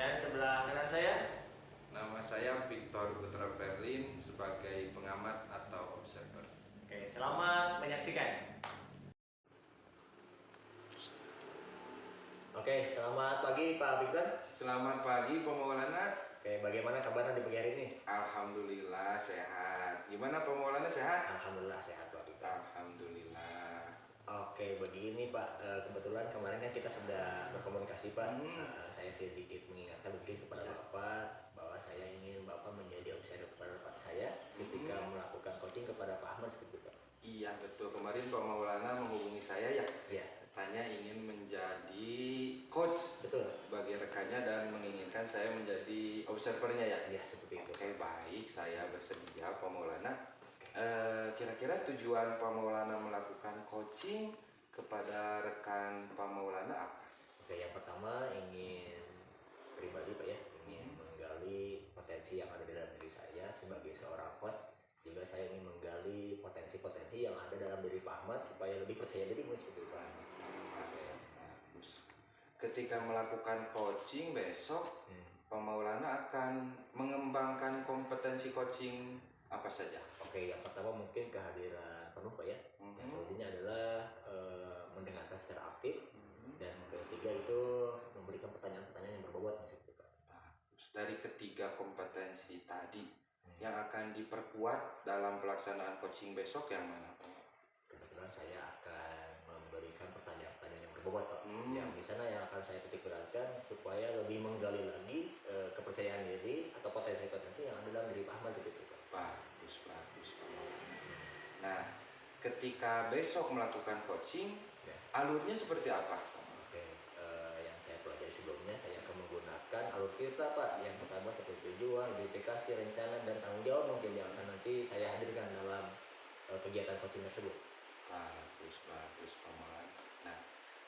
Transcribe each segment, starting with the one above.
Dan sebelah kanan saya. Nama saya Victor Putra Perlin sebagai pengamat atau observer. Oke, selamat menyaksikan. Oke, selamat pagi Pak Victor. Selamat pagi Pak Maulana. Oke, bagaimana kabarnya di pagi hari ini? Alhamdulillah sehat. Gimana Pak Maulana, sehat? Alhamdulillah sehat Pak Victor. Alhamdulillah. Oke, begini Pak, kebetulan kemarin kan kita sudah berkomunikasi Pak. Saya sedikit mengingatkan mungkin kepada Bapak bahwa saya ingin Bapak menjadi observer Pak saya ketika melakukan coaching kepada Pak Ahmad seperti itu Pak. Iya betul, kemarin Pak Maulana menghubungi saya ya. Iya. Tanya ingin menjadi coach Betul. bagi rekannya dan menginginkan saya menjadi observernya ya. Iya, seperti itu. Oke, baik, saya bersedia Pak Maulana. Kira-kira tujuan Pak Maulana melakukan coaching kepada rekan Pak Maulana apa? Oke, yang pertama ingin pribadi Pak ya, ingin menggali potensi yang ada di dalam diri saya sebagai seorang coach. Juga saya ingin menggali potensi-potensi yang ada dalam diri Pak Ahmad supaya lebih percaya diri seperti itu Pak. Oke, bagus. Ketika melakukan coaching besok, Pak Maulana akan mengembangkan kompetensi coaching apa saja? Oke, yang pertama mungkin kehadiran penuh Pak ya. Yang selanjutnya adalah mendengarkan secara aktif. Dan ketiga itu memberikan pertanyaan-pertanyaan yang berbobot seperti itu Pak. Bagus. Dari ketiga kompetensi tadi yang akan diperkuat dalam pelaksanaan coaching besok yang mana? Kebetulan saya akan memberikan pertanyaan-pertanyaan yang berbobot Pak. Yang di sana yang akan saya titik beratkan supaya lebih menggali lagi kepercayaan diri atau potensi-potensi yang ada dalam diri Pak Ahmad seperti itu Pak. Bagus Pak Maulana. Nah, ketika besok melakukan coaching, alurnya seperti apa? Oke, yang saya pelajari sebelumnya saya akan menggunakan alur kita Pak. Yang pertama seperti tujuan, identifikasi, rencana, dan tanggung jawab mungkin yang akan nanti saya hadirkan dalam kegiatan coaching tersebut. Bagus Pak Maulana. Nah,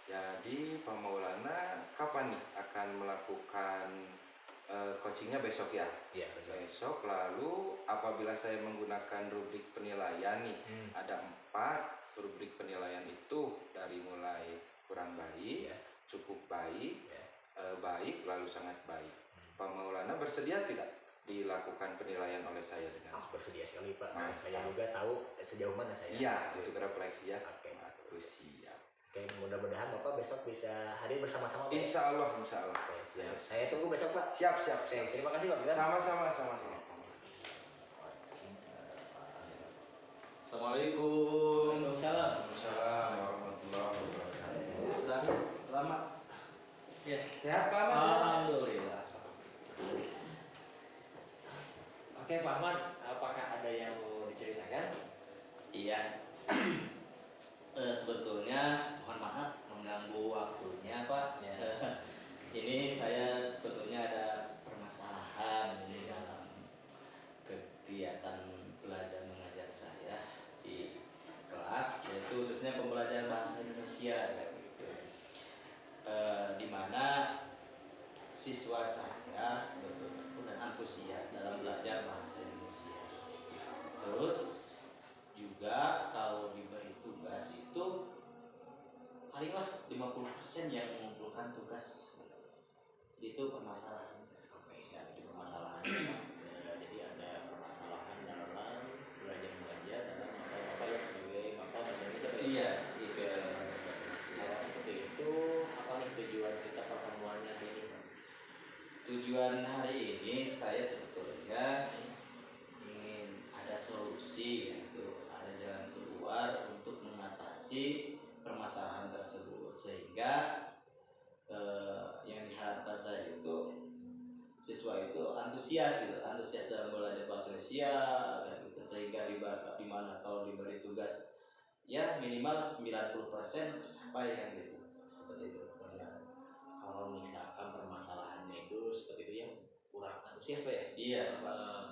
jadi Pak Maulana kapan nih akan melakukan coachingnya besok ya? Iya, besok. Lalu apabila saya menggunakan rubrik penilaian nih, ada 4 rubrik penilaian itu, dari mulai kurang baik, cukup baik, baik, lalu sangat baik. Pak Maulana bersedia tidak dilakukan penilaian oleh saya dengan bersedia sekali Pak. Saya juga tahu sejauh mana saya. Iya, itu refleksi ya. Oke, bagus, siap. Oke, mudah-mudahan Bapak besok bisa hadir bersama-sama Pak. Insya Allah. Oke, siap. Saya tunggu besok Pak. Siap. Oke, terima kasih Pak. Sama-sama. Assalamualaikum. Waalaikumsalam warahmatullahi wabarakatuh. Selamat. Ya, sehat Pak Ahmad? Alhamdulillah. Oke Pak Ahmad, apakah ada yang mau diceritakan? Iya. Sebetulnya mohon maaf mengganggu waktunya Pak. Ini saya sebetulnya ada permasalahan di dalam kegiatan belajar mengajar saya di kelas, yaitu khususnya pembelajaran bahasa Indonesia gitu. Di mana siswa saya sebetulnya pun antusias dalam belajar bahasa Indonesia. Terus juga kalau diberi tugas itu palinglah 50% yang mengumpulkan tugas. Itu permasalahan. Itu permasalahannya. Jadi ada permasalahan dalam belajar mengajar dalam apa yang sebagai mata bahasa Indonesia. Iya, seperti itu. Apa nih tujuan kita pertemuannya hari ini? Tujuan hari ini saya sebetulnya ingin ada solusi, yaitu ada jalan keluar untuk mengatasi permasalahan tersebut, sehingga yang diharapkan saya itu siswa itu antusias dalam belajar bahasa Indonesia gitu. Sehingga di mana kalau diberi tugas ya minimal 90% tercapai kan gitu. Seperti itu. Kalau misalkan permasalahannya itu seperti itu yang kurang antusias Pak ya? Iya.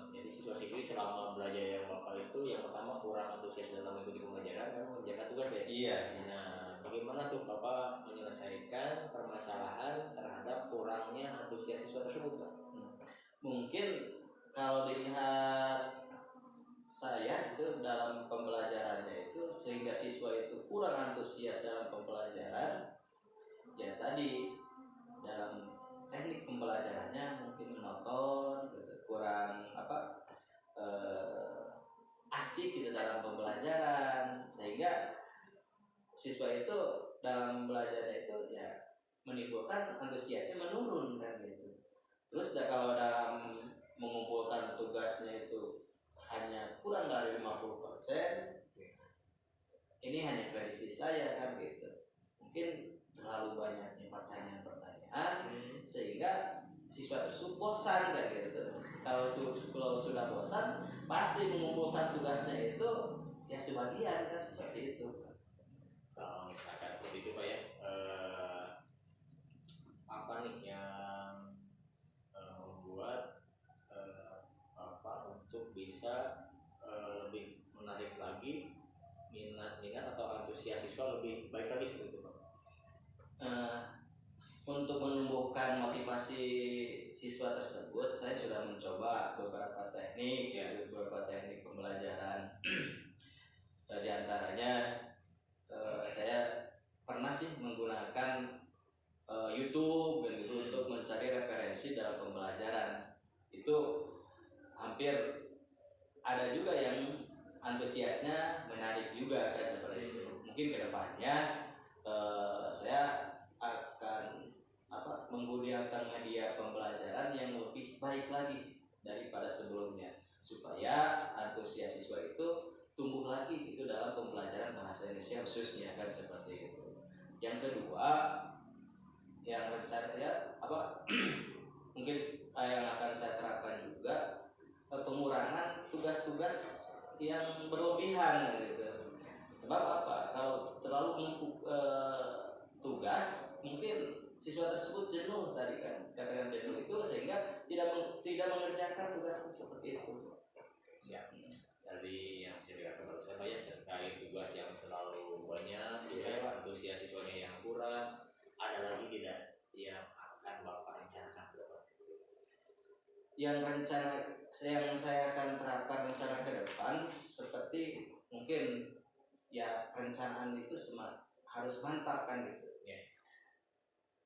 Jadi siswa-siswi selama belajar yang Bapak itu yang pertama kurang antusias dalam mengikuti pembelajaran kan mengerjakan tugas ya? Iya. Nah, bagaimana tuh Bapak menyelesaikan permasalahan terhadap kurangnya antusias siswa tersebut Pak? Mungkin kalau dilihat saya itu dalam pembelajarannya itu sehingga siswa itu kurang antusias dalam pembelajaran, ya tadi dalam teknik pembelajarannya asik gitu dalam pembelajaran, sehingga siswa itu dalam belajarnya itu ya menimbulkan antusiasnya menurun kan gitu. Terus kalau dalam mengumpulkan tugasnya itu hanya kurang dari 50%, ini hanya prediksi saya kan gitu. Mungkin terlalu banyaknya pertanyaan-pertanyaan sehingga siswa tersebut bosan kan gitu. Kalau sudah bosan pasti mengumpulkan tugasnya itu ya sebagian kan seperti itu. Kalau misalkan seperti itu Pak ya, apa nih yang membuat Bapak untuk bisa lebih menarik lagi minat atau antusias siswa lebih baik lagi seperti itu Pak? Untuk menumbuhkan motivasi siswa tersebut, saya sudah mencoba beberapa teknik, beberapa teknik pembelajaran. Di antaranya saya pernah sih menggunakan YouTube gitu untuk mencari referensi dalam pembelajaran. Itu hampir ada juga yang antusiasnya menarik juga kan seperti itu. Mungkin kedepannya saya akan menggunakan media pembelajaran yang lebih baik lagi daripada sebelumnya supaya antusias siswa itu tumbuh lagi itu dalam pembelajaran bahasa Indonesia khususnya kan seperti itu. Yang kedua yang rencana saya mungkin yang akan saya terapkan juga pengurangan tugas-tugas yang berlebihan gitu. Sebab apa? Kalau terlalu menumpuk tugas mungkin siswa tersebut jenuh tadi kan, katakan jenuh itu sehingga tidak mengerjakan tugas seperti itu. Siap. Dari yang saya dengarkan barusan Pak ya, terkait tugas yang terlalu banyak, antusias siswanya yang kurang, ada lagi tidak yang akan Bapak rencanakan ke depan? Yang saya akan terapkan rencana ke depan seperti mungkin ya perencanaan itu harus mantap kan gitu.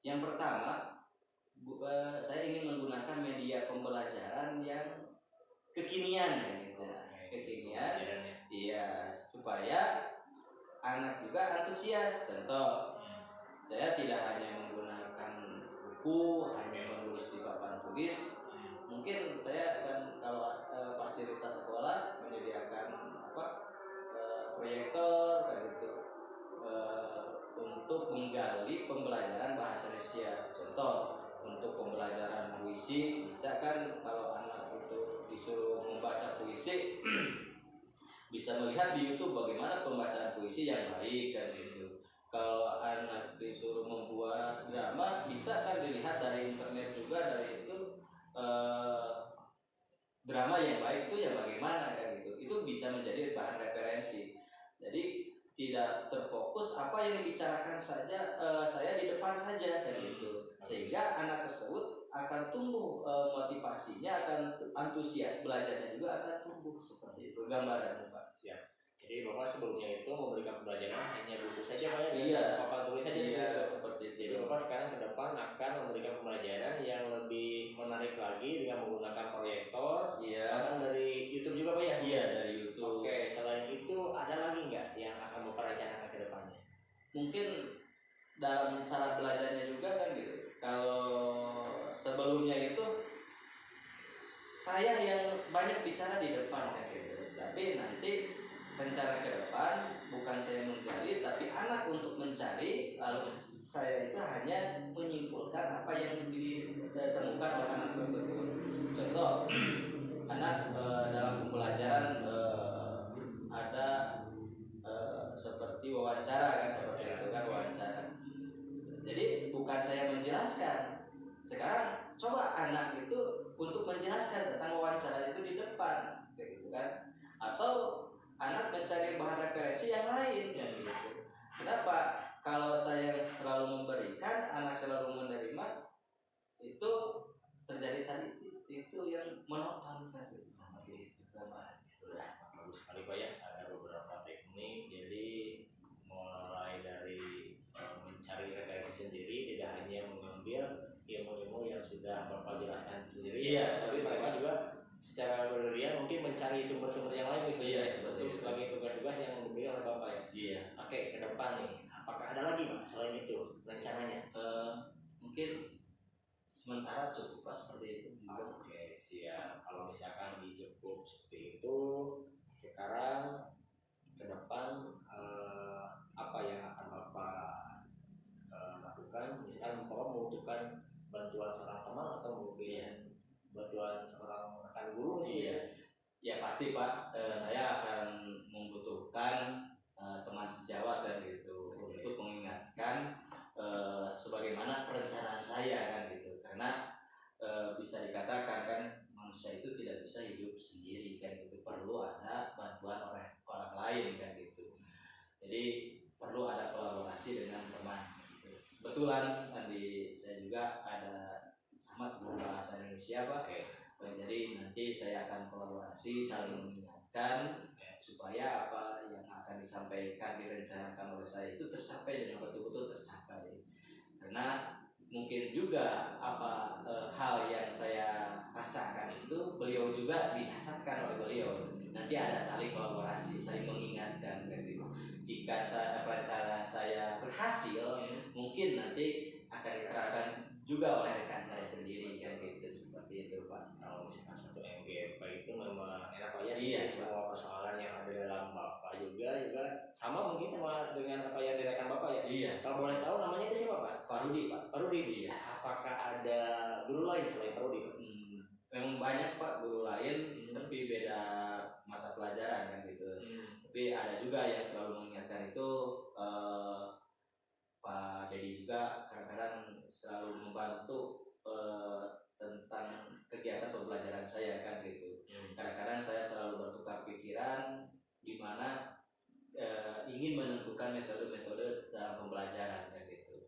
Yang pertama, saya ingin menggunakan media pembelajaran yang kekinian ya gitu. Kekinian, iya, supaya anak juga antusias. Contoh, saya tidak hanya menggunakan buku, hanya menulis di papan tulis. Mungkin saya akan kalau fasilitas sekolah menyediakan proyektor kayak gitu. Untuk menggali pembelajaran bahasa Indonesia. Contoh, untuk pembelajaran puisi bisa kan kalau anak itu disuruh membaca puisi bisa melihat di YouTube bagaimana pembacaan puisi yang baik kan gitu. Kalau anak disuruh membuat drama bisa kan dilihat dari internet juga, dari itu drama yang baik itu yang bagaimana kan gitu. Itu bisa menjadi bahan referensi. Jadi tidak terfokus apa yang dibicarakan saja saya di depan saja kan gitu, sehingga anak tersebut akan tumbuh motivasinya, akan antusias belajarnya juga akan tumbuh seperti itu gambarannya Pak. Siap. Jadi Bapak sebelumnya itu memberikan pembelajaran hanya buku saja Pak ya, iya, papan tulis saja seperti itu. Jadi Bapak sekarang ke depan akan memberikan pembelajaran yang lebih menarik lagi dengan menggunakan proyektor. Iya. Bahkan dari YouTube juga Pak ya? Iya, dari YouTube. Oke, selain itu ada lagi nggak yang akan Bapak rencanakan ke depannya? Mungkin dalam cara belajarnya juga kan gitu. Kalau sebelumnya itu saya yang banyak bicara di depan kan gitu. Tapi nanti rencana ke depan bukan saya menggali tapi anak untuk mencari, lalu saya itu hanya menyimpulkan apa yang ditemukan oleh anak tersebut. Contoh, anak dalam pembelajaran ada seperti wawancara kan, seperti itu kan wawancara. Jadi bukan saya menjelaskan. Sekarang coba anak itu untuk menjelaskan tentang wawancara itu di depan, gitu kan? Atau anak mencari bahan referensi yang lain, kan gitu. Kenapa? Kalau saya selalu memberikan, anak selalu menerima, itu terjadi tadi itu yang menonton kan gitu, sama gitu gambaran. Bagus sekali Pak ya, ada beberapa teknik. Jadi mulai dari mencari referensi sendiri, tidak hanya mengambil ilmu-ilmu yang sudah Bapak jelaskan sendiri, iya, tapi mereka juga secara berdirian mungkin mencari sumber-sumber yang lain gitu. Iya, seperti itu. tugas yang diberi oleh Bapak ya. Iya. Oke, ke depan nih, apakah ada lagi Pak selain itu rencananya? Mungkin sementara cukup Pak seperti itu. Oke, siap. Kalau misalkan cukup seperti itu, sekarang ke depan apa yang akan Bapak lakukan? Misalkan Bapak membutuhkan bantuan seorang teman atau mungkin bantuan seorang rekan guru? Iya. Ya pasti Pak, saya akan membutuhkan teman sejawat kan gitu untuk mengingatkan sebagaimana perencanaan saya kan gitu, karena bisa dikatakan kan manusia itu tidak bisa hidup sendiri kan gitu, perlu ada bantuan orang lain kan gitu. Jadi perlu ada kolaborasi dengan teman gitu. Kebetulan tadi saya juga ada sama guru bahasa Indonesia Pak. Jadi nanti saya akan kolaborasi saling mengingatkan supaya apa yang akan disampaikan direncanakan oleh saya itu tercapai dengan betul-betul tercapai. Karena mungkin juga apa hal yang saya rasakan itu beliau juga dirasakan oleh beliau. Nanti ada saling kolaborasi, saling mengingatkan gitu. Jika rencana saya berhasil, mungkin nanti akan diterapkan juga oleh rekan saya sendiri kan gitu, seperti itu Pak. Kalau misalkan satu MGP itu memang enak Pak ya. Iya. Semua persoalan yang ada dalam Bapak juga sama mungkin sama dengan apa yang dirasakan Bapak ya. Iya. Kalau boleh tahu namanya itu siapa Pak? Pak Rudi Pak. Pak Rudi. Iya. Apakah ada guru lain selain Pak Rudi Pak? Memang banyak Pak guru lain, tapi beda mata pelajaran kan gitu. Tapi ada juga yang selalu mengingatkan itu Pak Dedi juga kadang-kadang selalu membantu tentang kegiatan pembelajaran saya kan gitu. Kadang-kadang saya selalu bertukar pikiran di mana ingin menentukan metode-metode dalam pembelajaran kan gitu.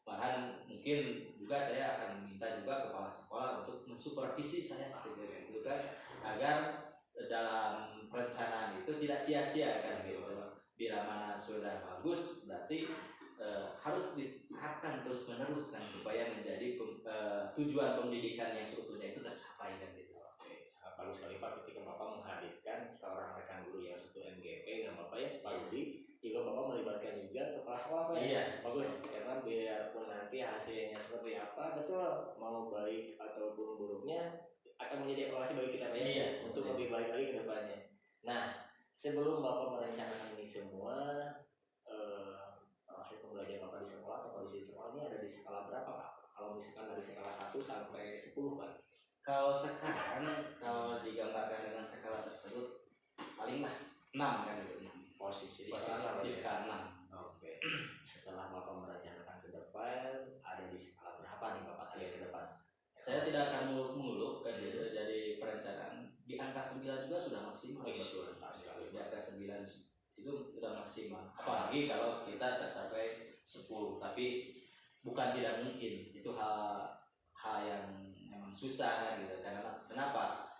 Bahkan mungkin juga saya akan minta juga kepala sekolah untuk mensupervisi saya gitu kan, agar dalam perencanaan itu tidak sia-sia kan gitu. Bila mana sudah bagus berarti harus diterapkan terus-menerus kan supaya menjadi tujuan pendidikan yang seutuhnya itu tercapai kan gitu. Oke, sangat bagus sekali Pak ketika Bapak menghadirkan seorang rekan guru yang satu MGP dengan Bapak ya, Pak Rudi. Juga Bapak melibatkan juga kepala sekolah Pak ya. Iya. Bagus, karena biarpun nanti hasilnya seperti apa, betul mau baik ataupun buruknya akan menjadi evaluasi bagi kita Pak ya. Iya, untuk lebih baik lagi ke depannya. Nah, sebelum Bapak merencanakan ini semua, proses pembelajaran Bapak di sekolah atau kondisi di sekolah ini ada di skala berapa Pak? Kalau misalkan dari skala 1 sampai 10 Pak? Kalau sekarang kalau digambarkan dengan skala tersebut palinglah 6 kan gitu. Posisi di skala 6. Oke. Setelah Bapak merencanakan ke depan, ada di skala berapa nih Bapak kalian ke depan? Saya tidak akan muluk-muluk kan gitu. Jadi perencanaan di angka 9 juga sudah maksimal. Betul, sekali. Di angka 9 itu sudah maksimal. Apalagi kalau kita tercapai 10, tapi bukan tidak mungkin. Itu hal yang memang susah kan gitu. Karena kenapa?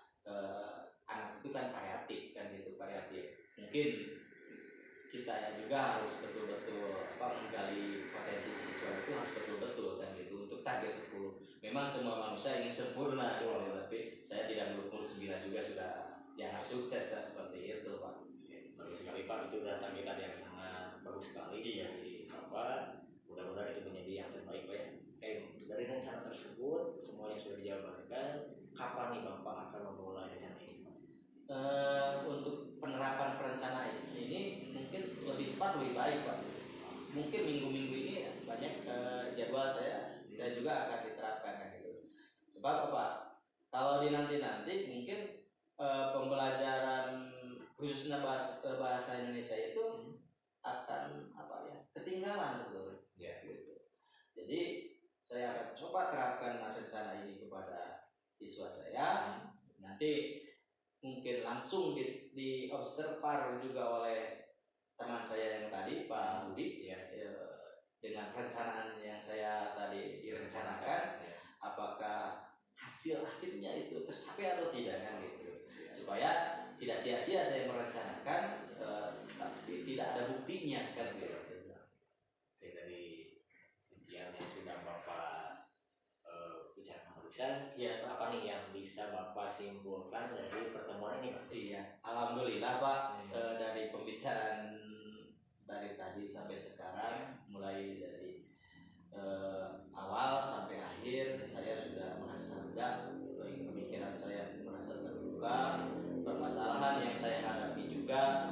Anak itu kan variatif kan gitu, variatif. Mungkin kita juga harus betul-betul menggali potensi siswa itu harus betul-betul kan gitu untuk target 10. Memang semua manusia ingin sempurna gitu, tapi saya tidak muluk-muluk 9 juga sudah dianggap sukses ya, seperti itu Pak. Bagus sekali Pak, itu udah target yang sangat bagus sekali. Iya. Jadi Bapak mudah-mudahan itu menjadi yang terbaik Pak ya. Dari rencana tersebut semua yang sudah dijabarkan, kapan nih Bapak akan memulai rencana ini? Untuk penerapan perencanaan ini mungkin lebih cepat lebih baik Pak. Mungkin minggu-minggu ini banyak jadwal saya juga akan diterapkan kan gitu. Sebab apa? Kalau di nanti mungkin pembelajaran khususnya bahasa Indonesia itu akan ketinggalan sebetulnya. Ya. Gitu. Jadi saya akan coba terapkan rencana ini kepada siswa saya. Nanti mungkin langsung diobservar juga oleh teman saya yang tadi Pak Budi ya, dengan perencanaan yang saya tadi direncanakan, apakah hasil akhirnya itu tercapai atau tidak kan gitu, supaya tidak sia-sia saya merencanakan tapi tidak ada buktinya kan gitu. Dari sekian yang sudah Bapak bicarakan barusan, Iya, Pak. Apa nih yang bisa Bapak simpulkan dari pertemuan ini, Pak? Iya, alhamdulillah Pak. Dari pembicaraan dari tadi sampai sekarang, mulai dari awal sampai akhir, saya sudah merasa lega, pemikiran saya merasa terbuka, permasalahan yang saya hadapi juga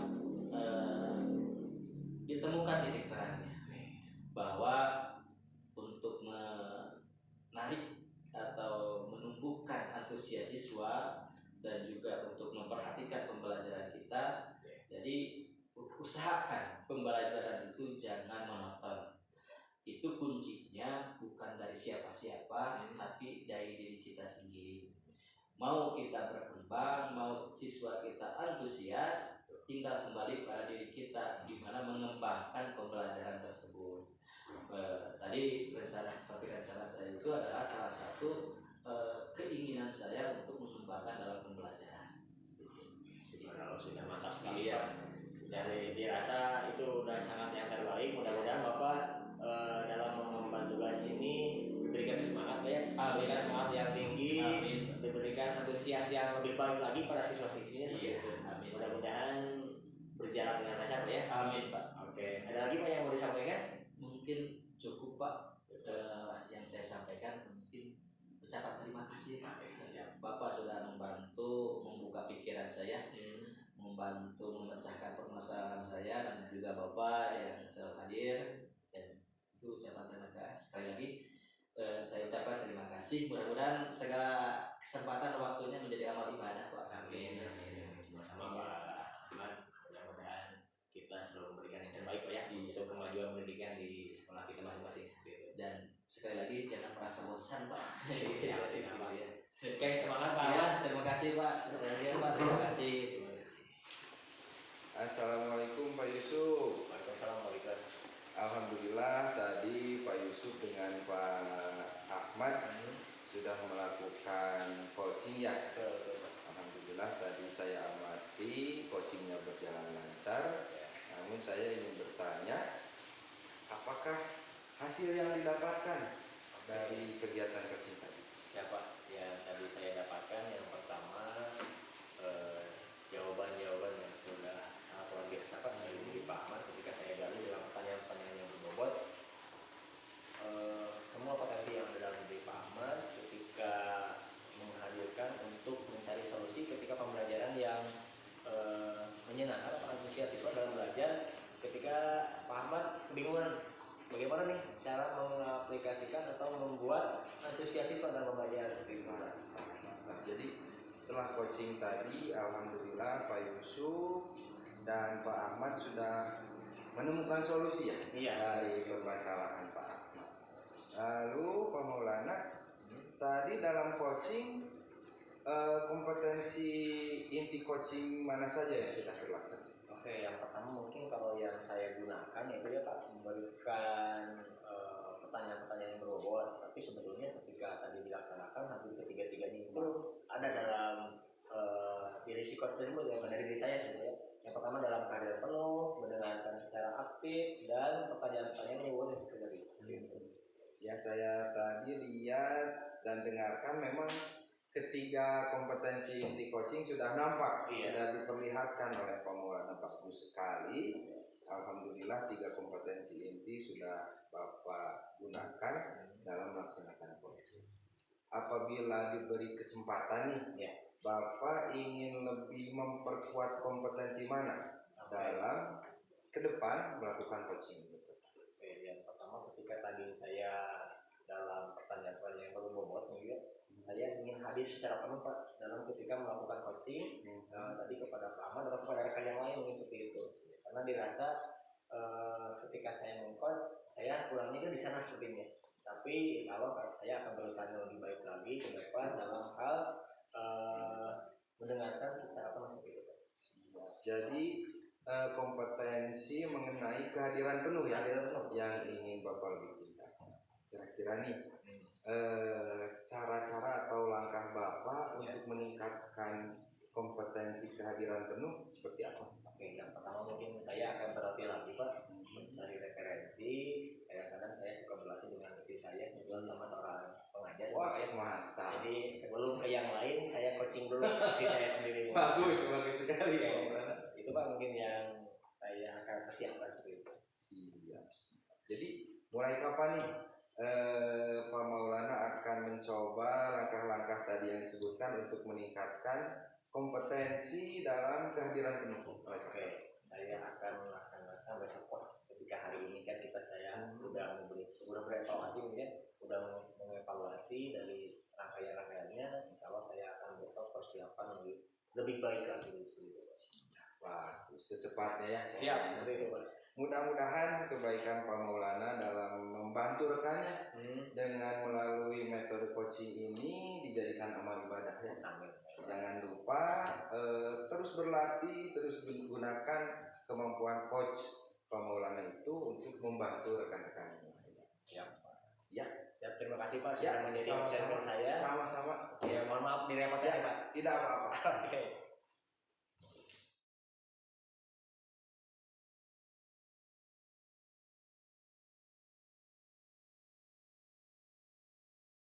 ditemukan titik terangnya, bahwa untuk menarik atau menumbuhkan antusias siswa dan juga untuk memperhatikan pembelajaran kita, jadi usahakan pembelajaran itu jangan monoton. Itu kuncinya bukan dari siapa-siapa, tapi dari diri kita sendiri. Mau kita berkembang, mau siswa kita antusias, tinggal kembali pada diri kita di mana mengembangkan pembelajaran tersebut. Tadi seperti rencana saya itu adalah salah satu keinginan saya untuk mengembangkan dalam pembelajaran. Kalau sudah mantap sekali ya. Dari dirasa itu udah sangat yang terbaik. Mudah-mudahan Bapak dalam mengemban tugas ini diberikan semangat ya, diberikan semangat yang tinggi, diberikan antusias yang lebih baik lagi pada siswa-siswinya seperti itu. Mudah-mudahan berjalan dengan lancar ya. Amin Pak. Oke. Ada lagi Pak yang mau disampaikan? Mungkin cukup Pak. Yang saya sampaikan mungkin ucapan terima kasih Pak. Bapak sudah membantu membuka pikiran saya, membantu memecahkan permasalahan saya, dan juga Bapak yang selalu hadir. Itu ucapan terima kasih. Sekali lagi saya ucapkan terima kasih. Mudah-mudahan segala kesempatan waktunya menjadi amal ibadah Pak. Amin. Sama-sama Pak Ahmad. Mudah-mudahan kita selalu memberikan yang terbaik Pak ya untuk kemajuan pendidikan di sekolah kita masing-masing seperti itu. Dan sekali lagi jangan merasa bosan Pak. Oke, semangat Pak. Ya, terima kasih Pak. Terima kasih. Assalamualaikum Pak Yusuf. Waalaikumsalam Pak Ridwan. Alhamdulillah tadi Pak Yusuf dengan Pak Ahmad sudah melakukan coaching ya. Alhamdulillah tadi saya amati coachingnya berjalan lancar. Namun saya ingin bertanya, apakah hasil yang didapatkan dari kegiatan coaching tadi? Siapa yang tadi saya dapatkan? Yang pertama jawaban-jawaban yang sudah luar biasa Pak dari diri Pak Ahmad ketika saya gali dalam pertanyaan-pertanyaan yang berbobot. Semua potensi yang ada dalam diri Pak Ahmad ketika menghadirkan untuk mencari solusi ketika pembelajaran yang menyenangkan atau antusias siswa dalam belajar. Ketika Pak Ahmad kebingungan bagaimana nih cara mengaplikasikan atau membuat antusias siswa dalam belajar seperti itu. Nah, jadi setelah coaching tadi, alhamdulillah Pak Yusuf dan Pak Ahmad sudah menemukan solusi ya dari permasalahan Pak Ahmad. Lalu Pak Maulana, tadi dalam coaching kompetensi inti coaching mana saja yang sudah terlaksana? Oke, yang pertama mungkin kalau yang saya gunakan yaitu ya Pak, memberikan pertanyaan-pertanyaan yang berbobot. Tapi sebetulnya ketika tadi dilaksanakan hampir ketiga-tiganya itu ada dalam diri psikos tersebut ya, dari diri saya sebenarnya. Yang pertama dalam kehadiran penuh, mendengarkan secara aktif, dan pertanyaan-pertanyaan yang berbobot seperti itu. Ya, saya tadi lihat dan dengarkan memang ketiga kompetensi inti coaching sudah nampak, sudah diperlihatkan oleh Pak Maulana bagus sekali. Alhamdulillah 3 kompetensi inti sudah Bapak gunakan dalam melaksanakan coaching. Apabila diberi kesempatan nih, Bapak ingin lebih memperkuat kompetensi mana dalam ke depan melakukan coaching? Oke, yang pertama ketika tadi saya dalam pertanyaan-pertanyaan yang berbobot saya ingin hadir secara penuh Pak dalam ketika melakukan coaching tadi kepada Pak Ahmad atau kepada rekan yang lain mungkin seperti itu. Karena dirasa ketika saya mengcoach saya kurangnya kan di sana sepertinya. Tapi insya Allah saya akan berusaha lebih baik lagi ke depan dalam hal mendengarkan secara penuh seperti itu. Jadi kompetensi mengenai kehadiran penuh ya, yang ingin Bapak lebih tingkatkan. Kira-kira nih cara-cara atau langkah Bapak untuk meningkatkan kompetensi kehadiran penuh seperti apa? Oke, yang pertama mungkin saya akan berlatih lagi Pak, mencari referensi. Kadang-kadang saya suka berlatih dengan istri saya, kebetulan sama seorang pengajar Wah, mantap. Jadi sebelum ke yang lain saya coaching dulu isi saya sendiri. Bagus sekali ya. Itu Pak mungkin yang saya akan persiapkan seperti itu. Siap. Jadi mulai kapan nih Pak Maulana akan mencoba langkah-langkah tadi yang disebutkan untuk meningkatkan kompetensi dalam kehadiran penuh? Oke, saya akan melaksanakan besok ketika hari ini kan saya udah berevaluasi udah mengevaluasi dari rangkaian-rangkaiannya. Insya Allah saya akan besok persiapan lebih baik lagi seperti itu. Wah, secepatnya ya. Siap, seperti itu Pak. Mudah-mudahan kebaikan Pak Maulana dalam membantu rekannya dengan melalui metode coaching ini dijadikan amal ibadah ya. Amin. Jangan lupa terus berlatih, terus gunakan kemampuan coach Pak Maulana itu untuk membantu rekan-rekannya. Siap. Ya. Siap, terima kasih Pak sudah menjadi observer saya. Sama-sama. Ya, mohon maaf direpotkan ya Pak. Tidak apa-apa. Oke.